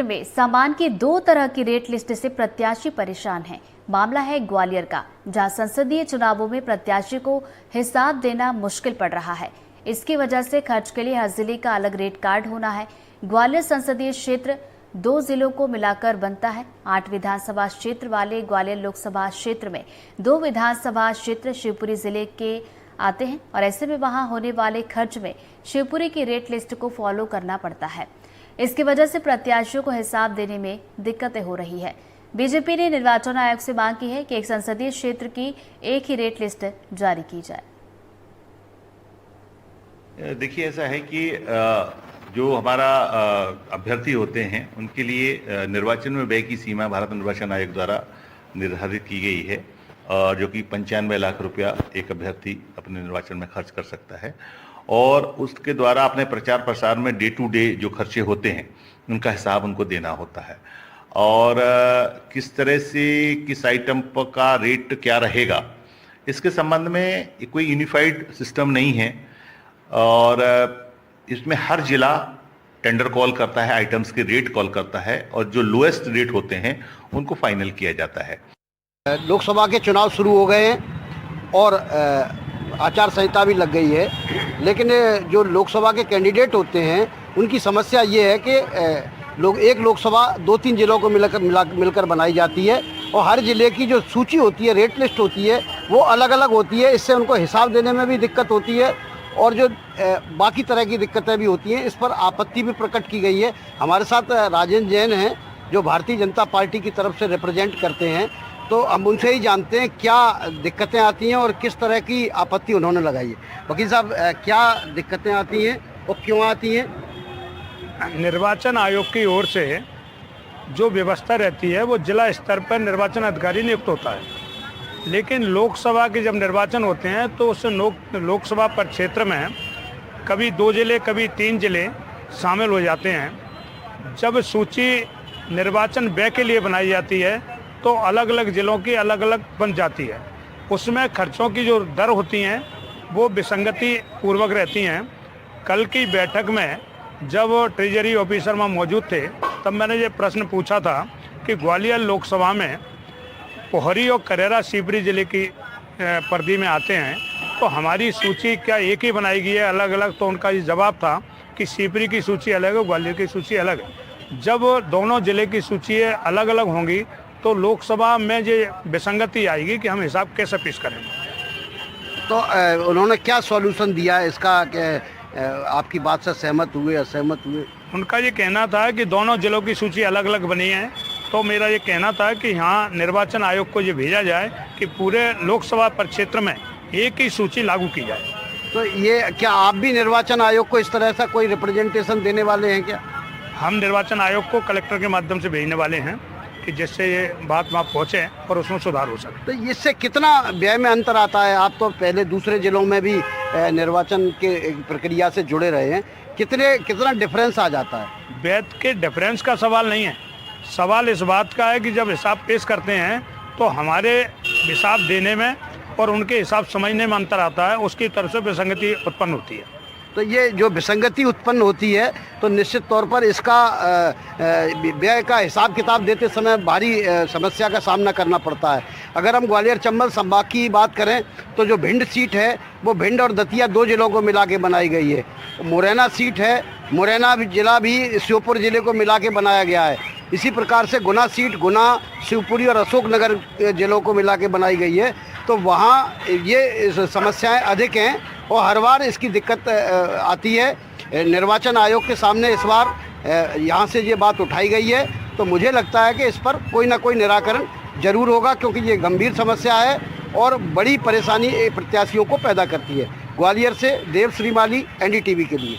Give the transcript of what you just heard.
में सामान की दो तरह की रेट लिस्ट से प्रत्याशी परेशान हैं। मामला है ग्वालियर का, जहां संसदीय चुनावों में प्रत्याशी को हिसाब देना मुश्किल पड़ रहा है। इसकी वजह से खर्च के लिए हर जिले का अलग रेट कार्ड होना है। ग्वालियर संसदीय क्षेत्र 2 जिलों को मिलाकर बनता है। 8 विधानसभा क्षेत्र वाले ग्वालियर लोकसभा क्षेत्र में 2 विधानसभा क्षेत्र शिवपुरी जिले के आते हैं और ऐसे में वहां होने वाले खर्च में शिवपुरी की रेट लिस्ट को फॉलो करना पड़ता है। इसकी वजह से प्रत्याशियों को हिसाब देने में दिक्कतें हो रही है। बीजेपी ने निर्वाचन आयोग से मांग की है कि एक संसदीय क्षेत्र की एक ही रेट लिस्ट जारी की जाए। देखिए, ऐसा है कि जो हमारा अभ्यर्थी होते हैं उनके लिए निर्वाचन में व्यय की सीमा भारत निर्वाचन आयोग द्वारा निर्धारित की गई है, जो कि 95 लाख रुपया एक अभ्यर्थी अपने निर्वाचन में खर्च कर सकता है और उसके द्वारा अपने प्रचार प्रसार में डे टू डे जो खर्चे होते हैं उनका हिसाब उनको देना होता है और किस तरह से किस आइटम का रेट क्या रहेगा इसके संबंध में कोई यूनिफाइड सिस्टम नहीं है और इसमें हर जिला टेंडर कॉल करता है, आइटम्स के रेट कॉल करता है और जो लोएस्ट रेट होते हैं उनको फाइनल किया जाता है। लोकसभा के चुनाव शुरू हो गए हैं और आचार संहिता भी लग गई है, लेकिन जो लोकसभा के कैंडिडेट होते हैं उनकी समस्या ये है कि एक लोकसभा 2-3 जिलों को मिलकर बनाई जाती है और हर जिले की जो सूची होती है, रेट लिस्ट होती है, वो अलग अलग होती है। इससे उनको हिसाब देने में भी दिक्कत होती है और जो बाकी तरह की दिक्कतें भी होती हैं। इस पर आपत्ति भी प्रकट की गई है। हमारे साथ राजेंद्र जैन हैं जो भारतीय जनता पार्टी की तरफ से रिप्रेजेंट करते हैं, तो हम उनसे ही जानते हैं क्या दिक्कतें आती हैं और किस तरह की आपत्ति उन्होंने लगाई है। वकील साहब, क्या दिक्कतें आती हैं और क्यों आती हैं? निर्वाचन आयोग की ओर से जो व्यवस्था रहती है वो जिला स्तर पर निर्वाचन अधिकारी नियुक्त होता है, लेकिन लोकसभा के जब निर्वाचन होते हैं तो उस लोकसभा पर क्षेत्र में कभी 2 जिले कभी 3 जिले शामिल हो जाते हैं। जब सूची निर्वाचन व्यय के लिए बनाई जाती है तो अलग अलग जिलों की अलग अलग बन जाती है। उसमें खर्चों की जो दर होती हैं वो विसंगति पूर्वक रहती हैं। कल की बैठक में जब ट्रेजरी ऑफिसर वहाँ मौजूद थे तब मैंने ये प्रश्न पूछा था कि ग्वालियर लोकसभा में पोहरी और करेरा शिवपुरी जिले की परिधि में आते हैं, तो हमारी सूची क्या एक ही बनाई गई है अलग अलग? तो उनका ये जवाब था कि शिवपुरी की सूची अलग है, ग्वालियर की सूची अलग है। जब दोनों जिले की सूची अलग अलग होंगी तो लोकसभा में ये विसंगति आएगी कि हम हिसाब कैसे पेश करेंगे। तो उन्होंने क्या सॉल्यूशन दिया इसका? आपकी बात से सहमत हुए, असहमत हुए? उनका ये कहना था कि दोनों जिलों की सूची अलग अलग बनी है, तो मेरा ये कहना था कि यहाँ निर्वाचन आयोग को ये भेजा जाए कि पूरे लोकसभा परिक्षेत्र में एक ही सूची लागू की जाए। तो ये क्या आप भी निर्वाचन आयोग को इस तरह से कोई रिप्रेजेंटेशन देने वाले हैं क्या? हम निर्वाचन आयोग को कलेक्टर के माध्यम से भेजने वाले हैं कि जिससे ये बात वहाँ पहुँचे और उसमें सुधार हो सके। तो इससे कितना व्यय में अंतर आता है? आप तो पहले दूसरे जिलों में भी निर्वाचन के प्रक्रिया से जुड़े रहे हैं, कितना डिफरेंस आ जाता है? व्यय के डिफरेंस का सवाल नहीं है, सवाल इस बात का है कि जब हिसाब पेश करते हैं तो हमारे हिसाब देने में और उनके हिसाब समझने में अंतर आता है, उसकी तरफ से विसंगति उत्पन्न होती है। तो ये जो विसंगति उत्पन्न होती है तो निश्चित तौर पर इसका व्यय का हिसाब किताब देते समय भारी समस्या का सामना करना पड़ता है। अगर हम ग्वालियर चंबल संभाग की बात करें तो जो भिंड सीट है वो भिंड और दतिया 2 जिलों को मिला के बनाई गई है। मुरैना सीट है, मुरैना जिला भी श्योपुर जिले को मिला के बनाया गया है। इसी प्रकार से गुना सीट गुना, शिवपुरी और अशोकनगर जिलों को मिला के बनाई गई है। तो वहाँ ये समस्याएं अधिक हैं और हर बार इसकी दिक्कत आती है। निर्वाचन आयोग के सामने इस बार यहाँ से ये बात उठाई गई है, तो मुझे लगता है कि इस पर कोई ना कोई निराकरण जरूर होगा, क्योंकि ये गंभीर समस्या है और बड़ी परेशानी प्रत्याशियों को पैदा करती है। ग्वालियर से देव श्रीमाली, NDTV के लिए।